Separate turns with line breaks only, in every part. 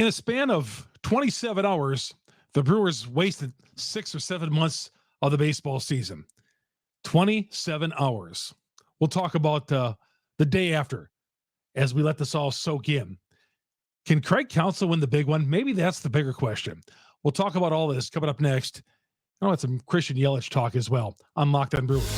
In a span of 27 hours, the Brewers wasted 6 or 7 months of the baseball season. 27 hours. We'll talk about the day after as we let this all soak in. Can Craig Counsell win the big one? Maybe that's the bigger question. We'll talk about all this coming up next. I want some Christian Yelich talk as well on Locked On Brewers.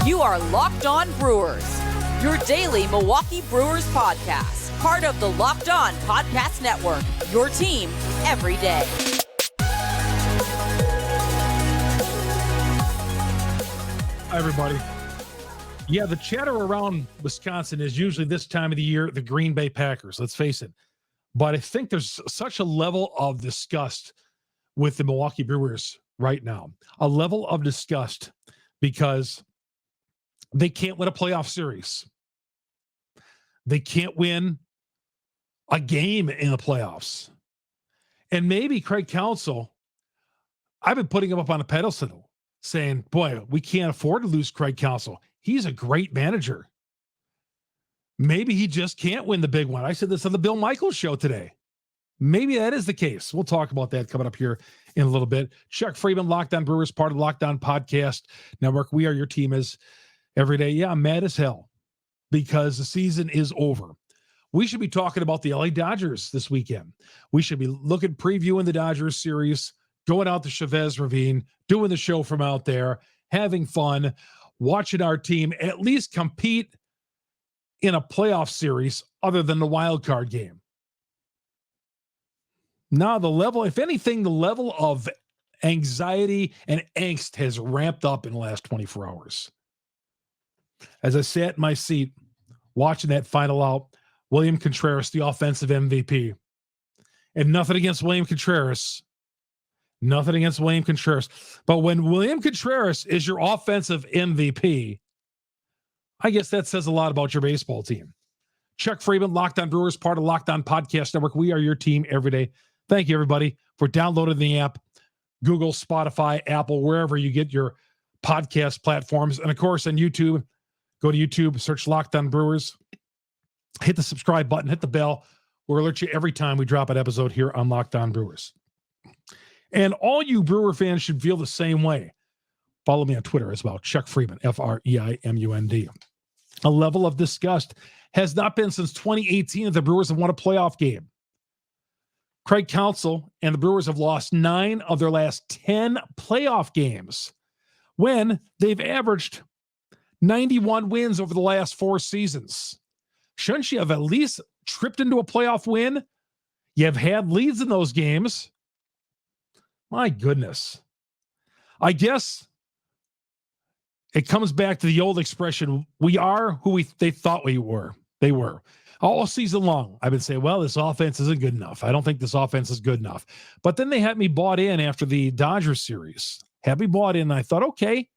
You are Locked On Brewers, your daily Milwaukee Brewers podcast. Part of the Locked On Podcast Network, your team every day.
Hi, everybody. Yeah, the chatter around Wisconsin is usually this time of the year, the Green Bay Packers, let's face it. But I think there's such a level of disgust with the Milwaukee Brewers right now. A level of disgust because they can't win a playoff series. They can't win a game in the playoffs. And maybe Craig Counsell, I've been putting him up on a pedestal saying, boy, we can't afford to lose Craig Counsell. He's a great manager. Maybe he just can't win the big one. I said this on the Bill Michaels show today. Maybe that is the case. We'll talk about that coming up here in a little bit. Chuck Freeman, Locked On Brewers, part of the Locked On Podcast Network. We are your team as every day. Yeah, I'm mad as hell because the season is over. We should be talking about the LA Dodgers this weekend. We should be previewing the Dodgers series, going out to Chavez Ravine, doing the show from out there, having fun, watching our team at least compete in a playoff series other than the wild card game. Now, the level, if anything, the level of anxiety and angst has ramped up in the last 24 hours. As I sat in my seat watching that final out, William Contreras, the offensive MVP. And nothing against William Contreras. Nothing against William Contreras. But when William Contreras is your offensive MVP, I guess that says a lot about your baseball team. Chuck Freeman, Locked On Brewers, part of Locked On Podcast Network. We are your team every day. Thank you, everybody, for downloading the app. Google, Spotify, Apple, wherever you get your podcast platforms. And, of course, on YouTube, go to YouTube, search Locked On Brewers. Hit the subscribe button, hit the bell. We'll alert you every time we drop an episode here on Locked On Brewers. And all you Brewer fans should feel the same way. Follow me on Twitter as well, Chuck Freeman, Freimund. A level of disgust has not been since 2018 that the Brewers have won a playoff game. Craig Counsell and the Brewers have lost 9 of their last 10 playoff games when they've averaged 91 wins over the last 4 seasons. Shouldn't you have at least tripped into a playoff win? You have had leads in those games. My goodness. I guess it comes back to the old expression, we are who they thought we were. They were. All season long, I've been saying, well, this offense isn't good enough. I don't think this offense is good enough. But then they had me bought in after the Dodgers series. Had me bought in, and I thought, okay,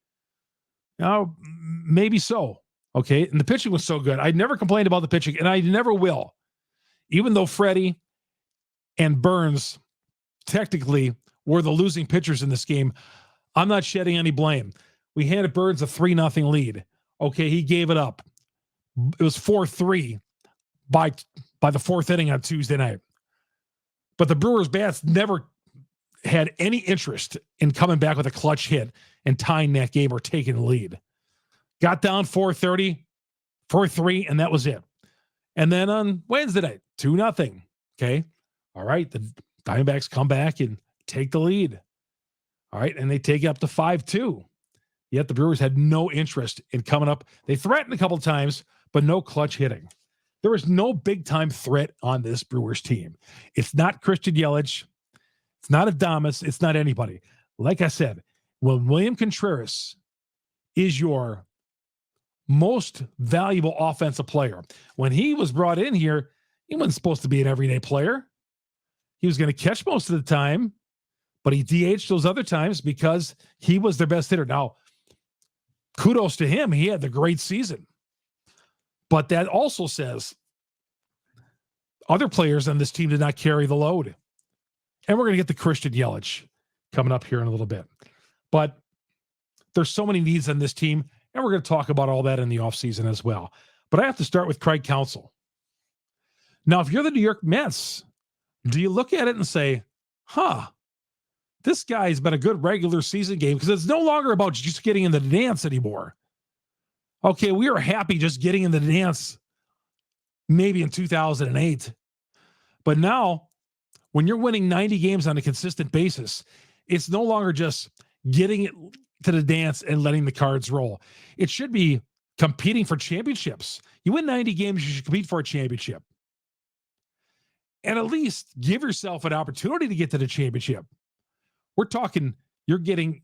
now maybe so. Okay, and the pitching was so good. I never complained about the pitching, and I never will. Even though Freddie and Burns technically were the losing pitchers in this game, I'm not shedding any blame. We handed Burns a 3-0 lead. Okay, he gave it up. It was 4-3 by the 4th inning on Tuesday night. But the Brewers bats never had any interest in coming back with a clutch hit and tying that game or taking the lead. Got down 4-3, and that was it. And then on Wednesday night, 2-0. Okay. All right. The Diamondbacks come back and take the lead. All right. And they take it up to 5-2. Yet the Brewers had no interest in coming up. They threatened a couple of times, but no clutch hitting. There was no big-time threat on this Brewers team. It's not Christian Yelich. It's not Adames. It's not anybody. Like I said, when William Contreras is your most valuable offensive player, when he was brought in here, he wasn't supposed to be an everyday player. He was going to catch most of the time, but he DH'd those other times because he was their best hitter. Now, kudos to him. He had the great season. But that also says other players on this team did not carry the load. And we're going to get to Christian Yelich coming up here in a little bit. But there's so many needs on this team, and we're going to talk about all that in the offseason as well. But I have to start with Craig Counsell. Now, if you're the New York Mets, do you look at it and say, this guy's been a good regular season game? Because it's no longer about just getting in the dance anymore. Okay, we are happy just getting in the dance maybe in 2008. But now, when you're winning 90 games on a consistent basis, it's no longer just getting it to the dance and letting the cards roll. It should be competing for championships. You win 90 games, you should compete for a championship. And at least give yourself an opportunity to get to the championship. We're talking, you're getting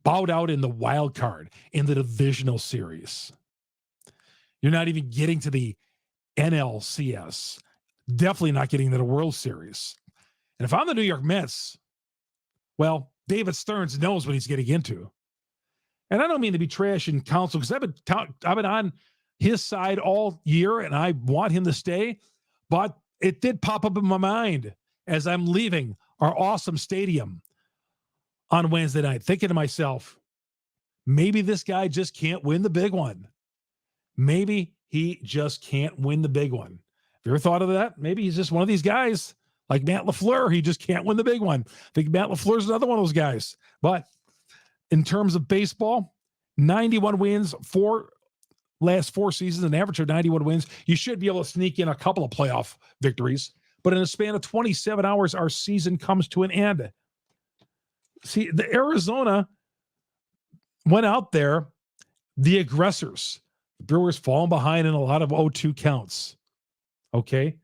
bowed out in the wild card, in the divisional series. You're not even getting to the NLCS. Definitely not getting to the World Series. And if I'm the New York Mets, well, David Stearns knows what he's getting into. And I don't mean to be trashing Counsell, because I've been on his side all year, and I want him to stay. But it did pop up in my mind as I'm leaving our awesome stadium on Wednesday night, thinking to myself, maybe this guy just can't win the big one. Maybe he just can't win the big one. Have you ever thought of that? Maybe he's just one of these guys like Matt LaFleur. He just can't win the big one. I think Matt LaFleur's another one of those guys. But in terms of baseball, 91 wins, last 4 seasons, an average of 91 wins. You should be able to sneak in a couple of playoff victories. But in a span of 27 hours, our season comes to an end. See, the Arizona went out there, the aggressors. The Brewers falling behind in a lot of 0-2 counts. Okay?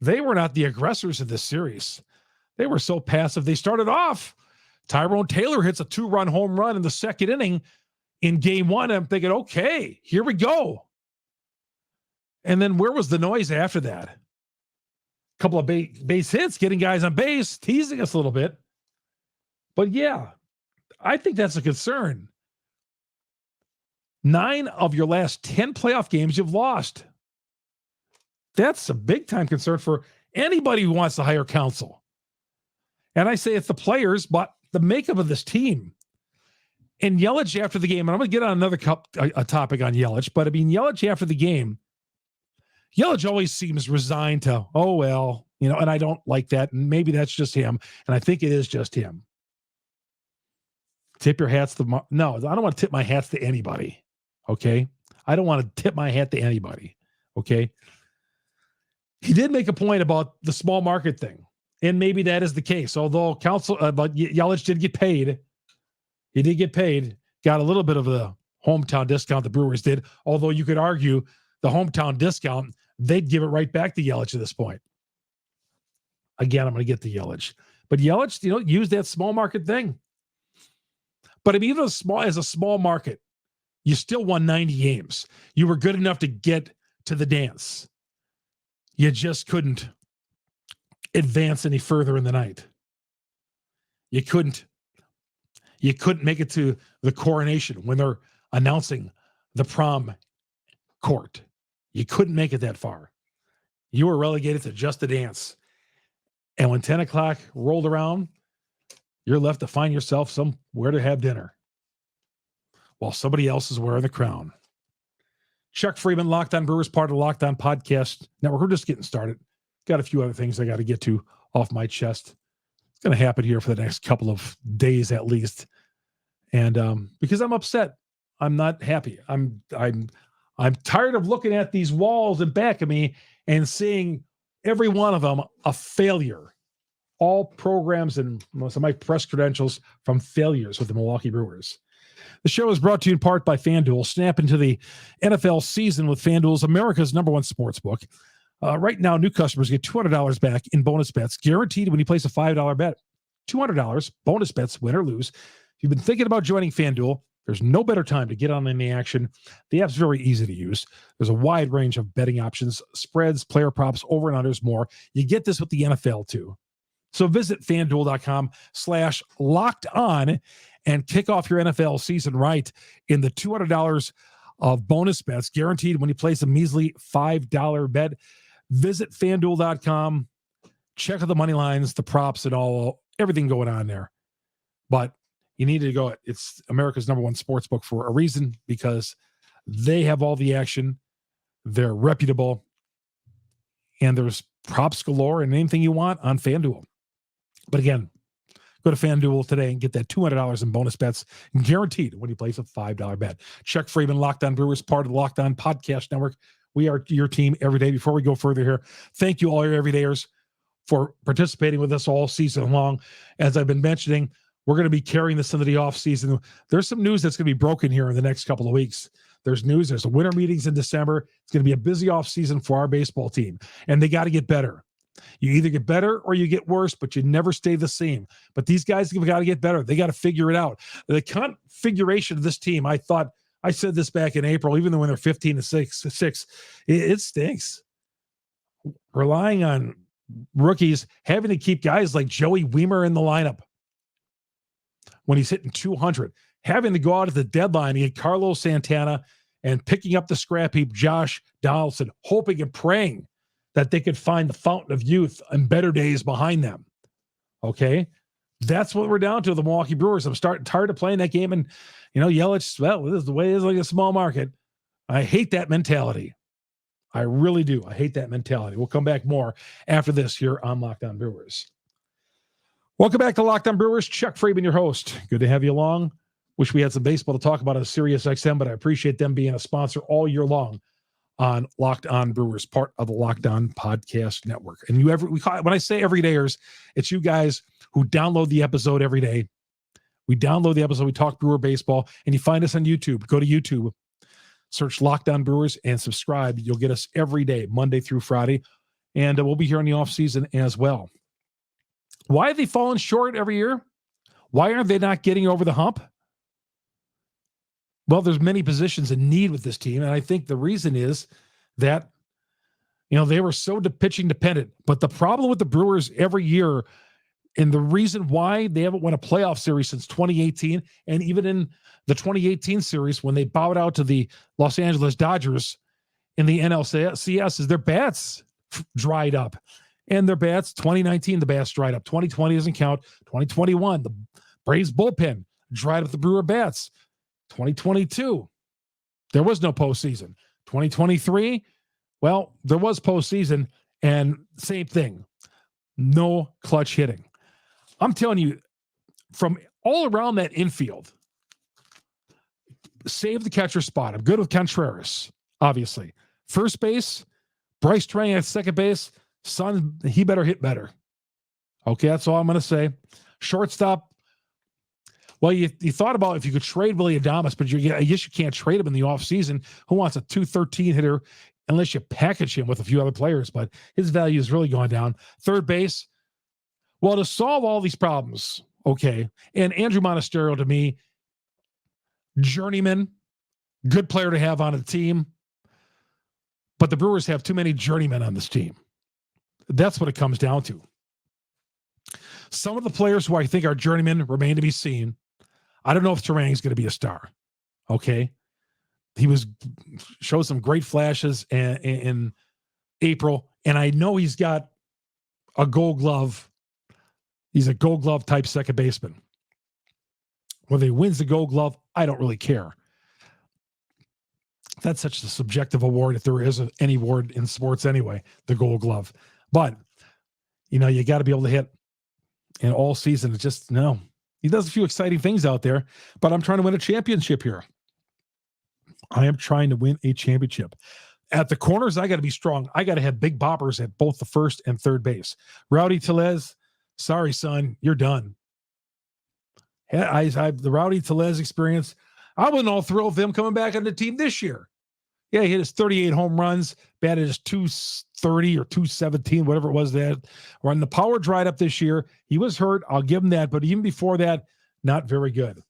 They were not the aggressors in this series. They were so passive. They started off. Tyrone Taylor hits a 2-run home run in the second inning in game 1. I'm thinking, okay, here we go. And then where was the noise after that? A couple of base hits, getting guys on base, teasing us a little bit. But yeah, I think that's a concern. 9 of your last 10 playoff games you've lost. That's a big time concern for anybody who wants to hire Counsell. And I say it's the players, but the makeup of this team. And Yelich after the game, and I'm going to get on another topic on Yelich, but I mean, Yelich after the game, Yelich always seems resigned to, oh, well, and I don't like that. And maybe that's just him. And I think it is just him. Tip your hats to, no, I don't want to tip my hats to anybody. Okay. I don't want to tip my hat to anybody. Okay. He did make a point about the small market thing. And maybe that is the case. Although but Yelich did get paid. He did get paid, got a little bit of a hometown discount the Brewers did. Although you could argue the hometown discount, they'd give it right back to Yelich at this point. Again, I'm going to get to Yelich. But Yelich, used that small market thing. But I mean, even as a small market, you still won 90 games. You were good enough to get to the dance. You just couldn't advance any further in the night. You couldn't make it to the coronation when they're announcing the prom court. You couldn't make it that far. You were relegated to just a dance. And when 10 o'clock rolled around, you're left to find yourself somewhere to have dinner while somebody else is wearing the crown. Chuck Freeman, Locked On Brewers, part of the Locked On Podcast Network. We're just getting started. Got a few other things I got to get to off my chest. It's going to happen here for the next couple of days at least. And because I'm upset, I'm not happy. I'm tired of looking at these walls in back of me and seeing every one of them a failure. All programs and most of my press credentials from failures with the Milwaukee Brewers. The show is brought to you in part by FanDuel. Snap into the NFL season with FanDuel's America's #1 sportsbook. Right now, new customers get $200 back in bonus bets, guaranteed when you place a $5 bet. $200 bonus bets, win or lose. If you've been thinking about joining FanDuel, there's no better time to get on in the action. The app's very easy to use. There's a wide range of betting options, spreads, player props, over and unders, more. You get this with the NFL too. So visit FanDuel.com/lockedon and kick off your NFL season right in the $200 of bonus bets, guaranteed when you place a measly $5 bet. Visit FanDuel.com. Check out the money lines, the props, and everything going on there. But you need to go. It's America's #1 sportsbook for a reason, because they have all the action. They're reputable. And there's props galore and anything you want on FanDuel. But again, go to FanDuel today and get that $200 in bonus bets guaranteed when you place a $5 bet. Chuck Freeman, Locked On Brewers, part of the Locked On Podcast Network. We are your team every day. Before we go further here, thank you all your everydayers for participating with us all season long. As I've been mentioning, we're going to be carrying this into the offseason. There's some news that's going to be broken here in the next couple of weeks. There's news. There's the winter meetings in December. It's going to be a busy offseason for our baseball team, and they got to get better. You either get better or you get worse, but you never stay the same. But these guys have got to get better. They got to figure it out. The configuration of this team, I said this back in April, even though when they're 15-6, it stinks. Relying on rookies, having to keep guys like Joey Weimer in the lineup when he's hitting 200, having to go out at the deadline and get Carlos Santana and picking up the scrap heap Josh Donaldson, hoping and praying that they could find the fountain of youth and better days behind them. Okay? That's what we're down to, the Milwaukee Brewers. I'm tired of playing that game. And, Yelich, well, this is the way it is, like a small market. I hate that mentality. I really do. I hate that mentality. We'll come back more after this here on Locked On Brewers. Welcome back to Locked On Brewers. Chuck Freeman, your host. Good to have you along. Wish we had some baseball to talk about on Sirius XM, but I appreciate them being a sponsor all year long on Locked On Brewers, part of the Locked On Podcast Network. And when I say everydayers, it's you guys who download the episode every day. We download the episode, we talk Brewer baseball, and you find us on YouTube. Go to YouTube, search Locked On Brewers, and subscribe. You'll get us every day, Monday through Friday, and we'll be here in the offseason as well. Why have they fallen short every year? Why aren't they not getting over the hump? Well, there's many positions in need with this team, and I think the reason is that, they were so pitching dependent. But the problem with the Brewers every year, and the reason why they haven't won a playoff series since 2018, and even in the 2018 series when they bowed out to the Los Angeles Dodgers in the NLCS, is their bats dried up. And their bats, 2019, the bats dried up. 2020 doesn't count. 2021, the Braves bullpen dried up the Brewer bats. 2022, there was no postseason. 2023, well, there was postseason, and same thing. No clutch hitting. I'm telling you, from all around that infield, save the catcher spot. I'm good with Contreras, obviously. First base, Bryce Trang at second base. Son, he better hit better. Okay, that's all I'm going to say. Shortstop, well, you thought about if you could trade Willy Adames, but I guess you can't trade him in the offseason. Who wants a 213 hitter unless you package him with a few other players? But his value has really gone down. Third base, well, to solve all these problems, okay, and Andrew Monasterio, to me, journeyman, good player to have on a team, but the Brewers have too many journeymen on this team. That's what it comes down to. Some of the players who I think are journeymen remain to be seen. I don't know if Turang's going to be a star. Okay. He showed some great flashes in April, and I know he's got a gold glove. He's a gold glove type second baseman. Whether he wins the gold glove, I don't really care. That's such a subjective award, if there is any award in sports anyway, the gold glove. But, you got to be able to hit in all season. It's just, no. He does a few exciting things out there, but I'm trying to win a championship here. I am trying to win a championship. At the corners, I got to be strong. I got to have big boppers at both the first and third base. Rowdy Tellez, sorry, son, you're done. The Rowdy Tellez experience, I wasn't all thrilled with him coming back on the team this year. Yeah, he hit his 38 home runs, batted his 230 or 217, whatever it was that. When the power dried up this year, he was hurt. I'll give him that. But even before that, not very good.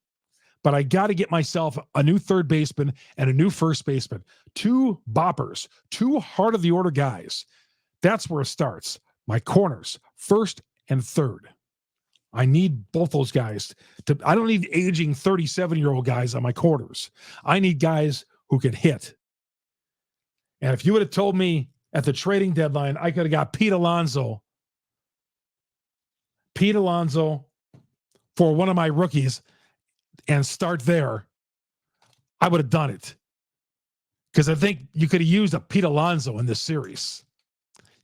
But I got to get myself a new third baseman and a new first baseman. Two boppers, two heart of the order guys. That's where it starts. My corners, first and third. I need both those guys. I don't need aging 37-year-old guys on my corners. I need guys who can hit. And if you would have told me at the trading deadline, I could have got Pete Alonso for one of my rookies and start there, I would have done it. Because I think you could have used a Pete Alonso in this series.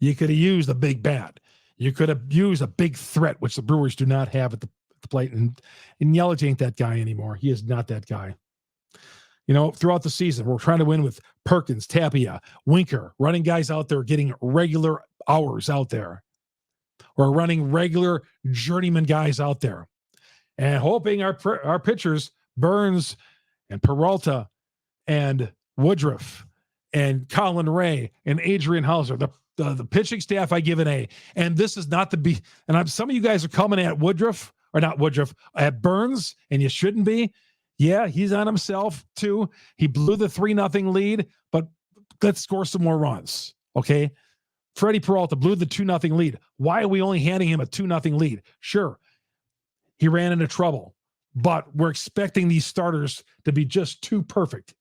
You could have used a big bat. You could have used a big threat, which the Brewers do not have at the plate. And Yelich ain't that guy anymore. He is not that guy. Throughout the season, we're trying to win with Perkins, Tapia, Winker, running guys out there, getting regular hours out there. We're running regular journeyman guys out there. And hoping our pitchers, Burns and Peralta and Woodruff and Colin Ray and Adrian Hauser, the pitching staff, I give an A. And this is not some of you guys are coming at Woodruff, or not Woodruff, at Burns, and you shouldn't be. Yeah, he's on himself too. He blew the 3-0 lead, but let's score some more runs. Okay. Freddie Peralta blew the 2-0 lead. Why are we only handing him a 2-0 lead? Sure, he ran into trouble, but we're expecting these starters to be just too perfect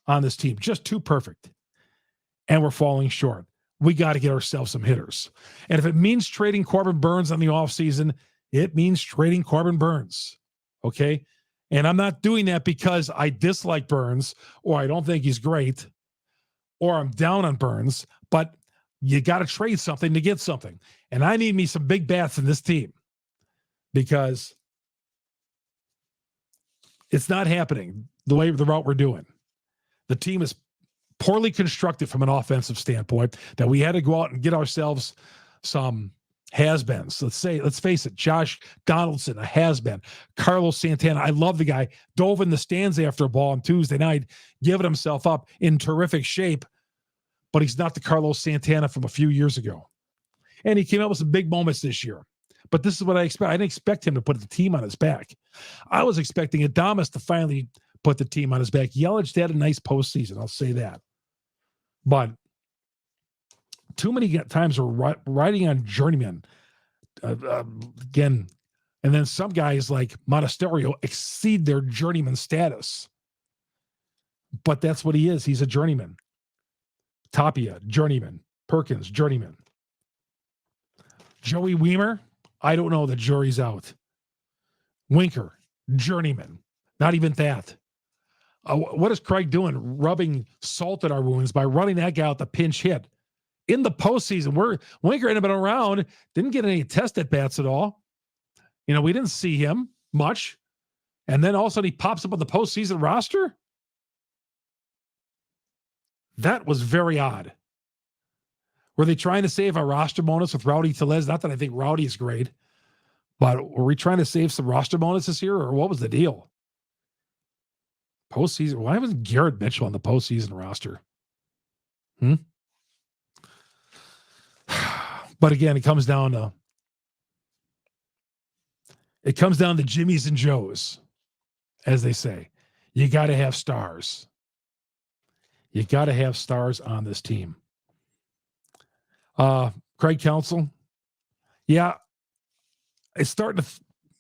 on this team, just too perfect. And we're falling short. We got to get ourselves some hitters. And if it means trading Corbin Burns on the offseason, it means trading Corbin Burns. Okay. And I'm not doing that because I dislike Burns or I don't think he's great or I'm down on Burns, but you got to trade something to get something. And I need me some big bats in this team because it's not happening the route we're doing. The team is poorly constructed from an offensive standpoint that we had to go out and get ourselves some has-beens. Let's face it, Josh Donaldson, a has-been. Carlos Santana, I love the guy, dove in the stands after a ball on Tuesday night, giving himself up in terrific shape, but he's not the Carlos Santana from a few years ago. And he came out with some big moments this year. But this is what I expect. I didn't expect him to put the team on his back. I was expecting Adames to finally put the team on his back. Yelich had a nice postseason, I'll say that. But too many times we're riding on journeyman again, and then some guys like Monasterio exceed their journeyman status. But that's what he is. He's a journeyman. Tapia, journeyman. Perkins, journeyman. Joey Weimer, I don't know. The jury's out. Winker, journeyman. Not even that. What is Craig doing? Rubbing salt in our wounds by running that guy out the pinch hit. In the postseason, Winker had been around, didn't get any test at bats at all. We didn't see him much. And then all of a sudden he pops up on the postseason roster. That was very odd. Were they trying to save a roster bonus with Rowdy Tellez? Not that I think Rowdy is great, but were we trying to save some roster bonuses here, or what was the deal? Postseason. Why wasn't Garrett Mitchell on the postseason roster? But again, it comes down to Jimmys and Joes, as they say. You got to have stars. You got to have stars on this team. Craig Counsell. Yeah, it's starting to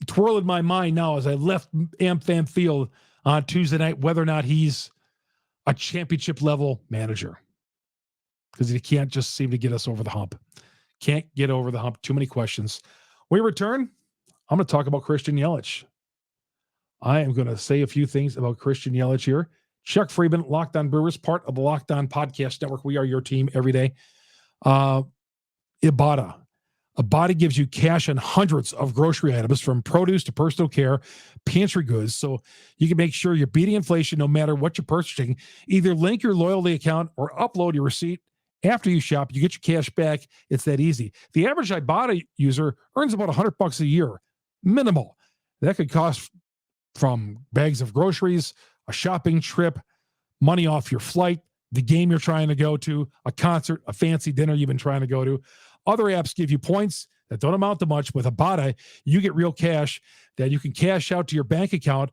twirl in my mind now as I left AmFam Field on Tuesday night, whether or not he's a championship level manager. Because he can't just seem to get us over the hump. Can't get over the hump. Too many questions. When we return, I'm going to talk about Christian Yelich. I am going to say a few things about Christian Yelich here. Chuck Freeman, Locked On Brewers, part of the Locked On Podcast Network. We are your team every day. Ibotta. Ibotta gives you cash on hundreds of grocery items from produce to personal care, pantry goods, so you can make sure you're beating inflation no matter what you're purchasing. Either link your loyalty account or upload your receipt. After you shop, you get your cash back. It's that easy. The average Ibotta user earns about $100 a year. Minimal. That could cost from bags of groceries, a shopping trip, money off your flight, the game you're trying to go to, a concert, a fancy dinner you've been trying to go to. Other apps give you points that don't amount to much. With Ibotta, you get real cash that you can cash out to your bank account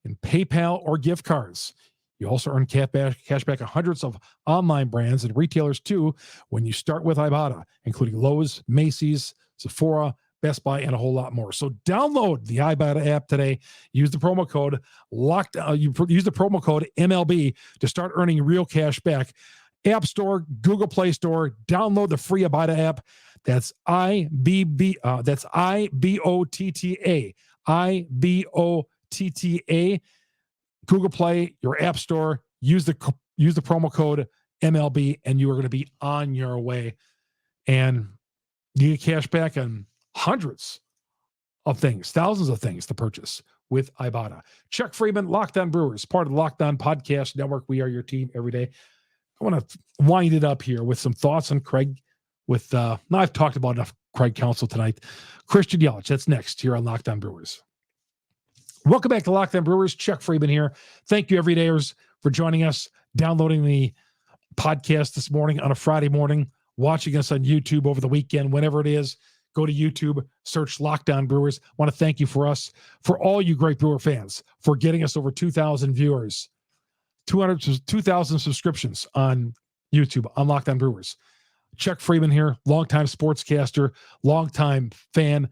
in PayPal or gift cards. You also earn cash back on hundreds of online brands and retailers too when you start with Ibotta, including Lowe's, Macy's, Sephora, Best Buy, and a whole lot more. So download the Ibotta app today. Use the promo code use the promo code MLB to start earning real cash back. App Store, Google Play Store, download the free Ibotta app. That's that's IBOTTA. IBOTTA. Google Play, your App Store, use the promo code MLB, and you are going to be on your way. and you get cash back on hundreds of things, thousands of things to purchase with Ibotta. Chuck Freeman, Locked On Brewers, part of the Locked On Podcast Network. We are your team every day. I want to wind it up here with some thoughts on Craig. Now I've talked about enough Craig Counsell tonight. Christian Yelich, that's next here on Locked On Brewers. Welcome back to Locked On Brewers. Chuck Freeman here. Thank you, everydayers, for joining us, downloading the podcast this morning on a Friday morning, watching us on YouTube over the weekend, whenever it is. Go to YouTube, search Locked On Brewers. I want to thank you for all you great Brewer fans, for getting us over 2,000 viewers, 2,000 subscriptions on YouTube on Locked On Brewers. Chuck Freeman here, longtime sportscaster, longtime fan,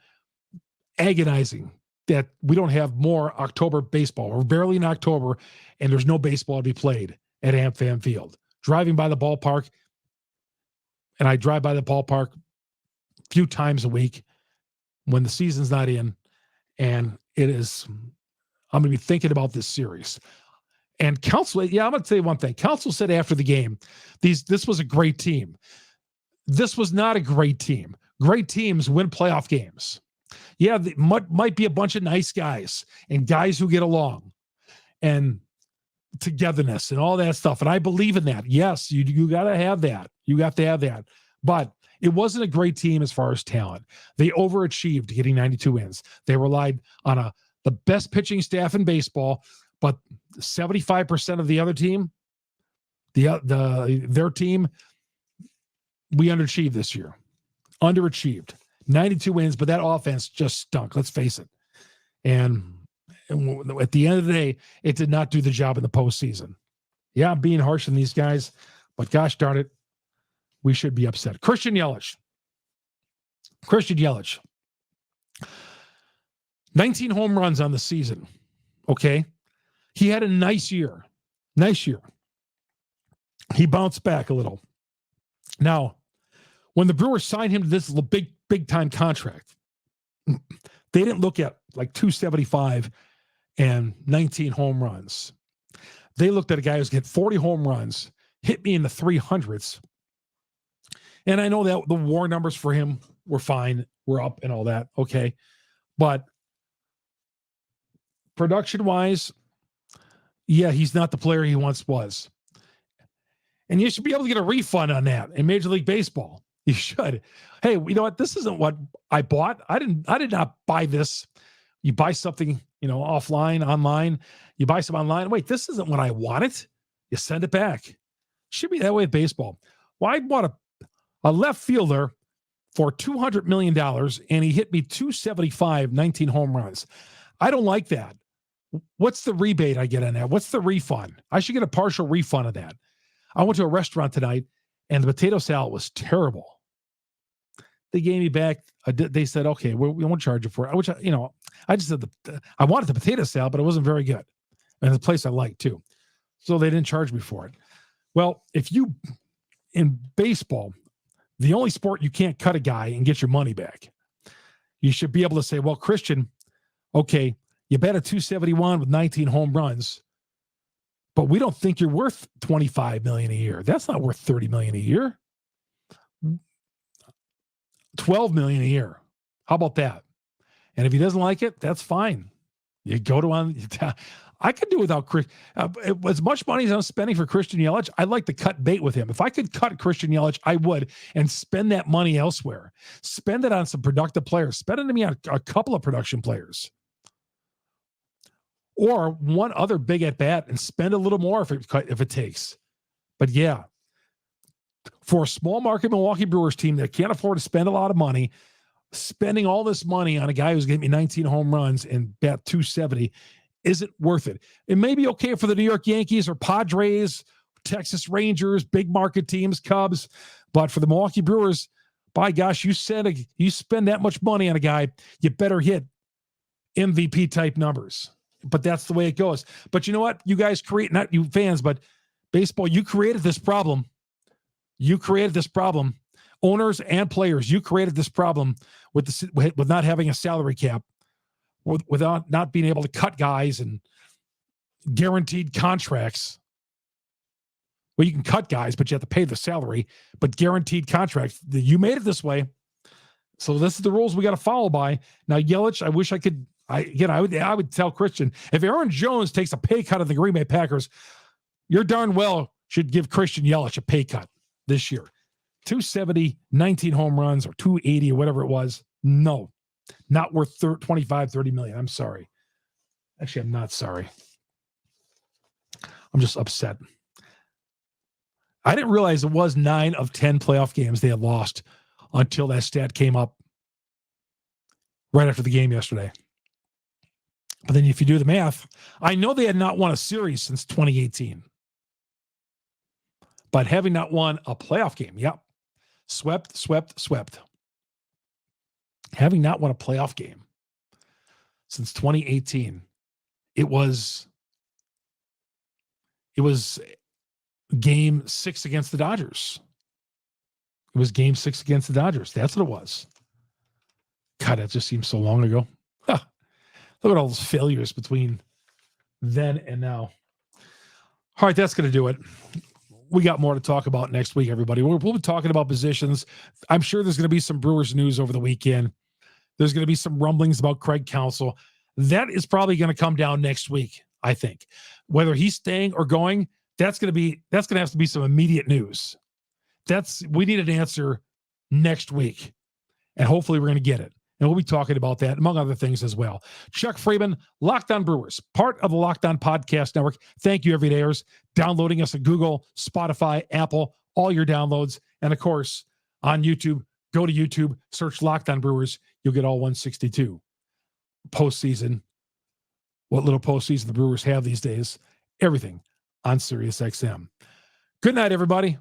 agonizing that we don't have more October baseball. We're barely in October, and there's no baseball to be played at AmFam Field. Driving by the ballpark, and I drive by the ballpark a few times a week when the season's not in, and I'm going to be thinking about this series. And Counsell, I'm going to tell you one thing. Counsell said after the game, this was a great team. This was not a great team. Great teams win playoff games. Yeah, might be a bunch of nice guys and guys who get along and togetherness and all that stuff. And I believe in that. Yes, you got to have that. You got to have that. But it wasn't a great team as far as talent. They overachieved getting 92 wins. They relied on the best pitching staff in baseball, but 75% of the other team, their team, we underachieved this year. Underachieved. 92 wins, but that offense just stunk. Let's face it. And at the end of the day, it did not do the job in the postseason. Yeah, I'm being harsh on these guys, but gosh darn it, we should be upset. Christian Yelich. 19 home runs on the season. Okay. He had a nice year. He bounced back a little. Now, when the Brewers signed him to this big time contract, they didn't look at like 275 and 19 home runs. They looked at a guy who's getting 40 home runs, hit me in the 300s. And I know that the WAR numbers for him were fine. We're up and all that. Okay. But production-wise, yeah, he's not the player he once was. And you should be able to get a refund on that in Major League Baseball. You should. Hey, you know what? This isn't what I bought. I did not buy this. You buy something, offline, online. You buy some online. Wait, this isn't what I wanted. You send it back. Should be that way with baseball. Well, I bought a left fielder for $200 million, and he hit me 275, 19 home runs. I don't like that. What's the rebate I get on that? What's the refund? I should get a partial refund of that. I went to a restaurant tonight, and the potato salad was terrible. They gave me back. They said, okay, we won't charge you for it. Which, I just said I wanted the potato salad, but it wasn't very good. And the place I liked too. So they didn't charge me for it. Well, in baseball, the only sport you can't cut a guy and get your money back. You should be able to say, well, Christian, okay, you bet a 271 with 19 home runs, but we don't think you're worth $25 million a year. That's not worth $30 million a year. $12 million a year. How about that? And if he doesn't like it, that's fine. You go to I could do without Chris. As much money as I'm spending for Christian Yelich, I'd like to cut bait with him. If I could cut Christian Yelich, I would, and spend that money elsewhere. Spend it on some productive players. Spend it on a couple of production players. Or one other big at bat and spend a little more if it takes. But yeah, for a small market Milwaukee Brewers team that can't afford to spend a lot of money, spending all this money on a guy who's getting me 19 home runs and bat 270 isn't worth it. It may be okay for the New York Yankees or Padres, Texas Rangers, big market teams, Cubs, but for the Milwaukee Brewers, by gosh, you spend that much money on a guy, you better hit MVP type numbers. But that's the way it goes. But you know what? You guys not you fans, but baseball, you created this problem. Owners and players, you created this problem with not having a salary cap, without not being able to cut guys and guaranteed contracts. Well, you can cut guys, but you have to pay the salary, but guaranteed contracts. You made it this way. So this is the rules we got to follow by. Now, Yelich, I wish I could, I would tell Christian, if Aaron Jones takes a pay cut of the Green Bay Packers, you're darn well should give Christian Yelich a pay cut this year. 270, 19 home runs, or 280 or whatever it was. No, not worth 25, 30 million. I'm sorry. Actually, I'm not sorry. I'm just upset. I didn't realize it was 9 of 10 playoff games they had lost until that stat came up right after the game yesterday. But then if you do the math, I know they had not won a series since 2018. But having not won a playoff game, yep. Swept. Having not won a playoff game since 2018, it was game 6 against the Dodgers. It was game 6 against the Dodgers. That's what it was. God, that just seems so long ago. Huh. Look at all those failures between then and now. All right, that's going to do it. We got more to talk about next week, everybody. We'll be talking about positions. I'm sure there's going to be some Brewers news over the weekend. There's going to be some rumblings about Craig Counsell. That is probably going to come down next week, I think. Whether he's staying or going, that's going to have to be some immediate news. We need an answer next week, and hopefully we're going to get it. And we'll be talking about that, among other things as well. Chuck Freeman, Locked On Brewers, part of the Locked On Podcast Network. Thank you, everydayers, downloading us at Google, Spotify, Apple, all your downloads. And, of course, on YouTube, go to YouTube, search Locked On Brewers. You'll get all 162. Postseason, what little postseason the Brewers have these days, everything on SiriusXM. Good night, everybody.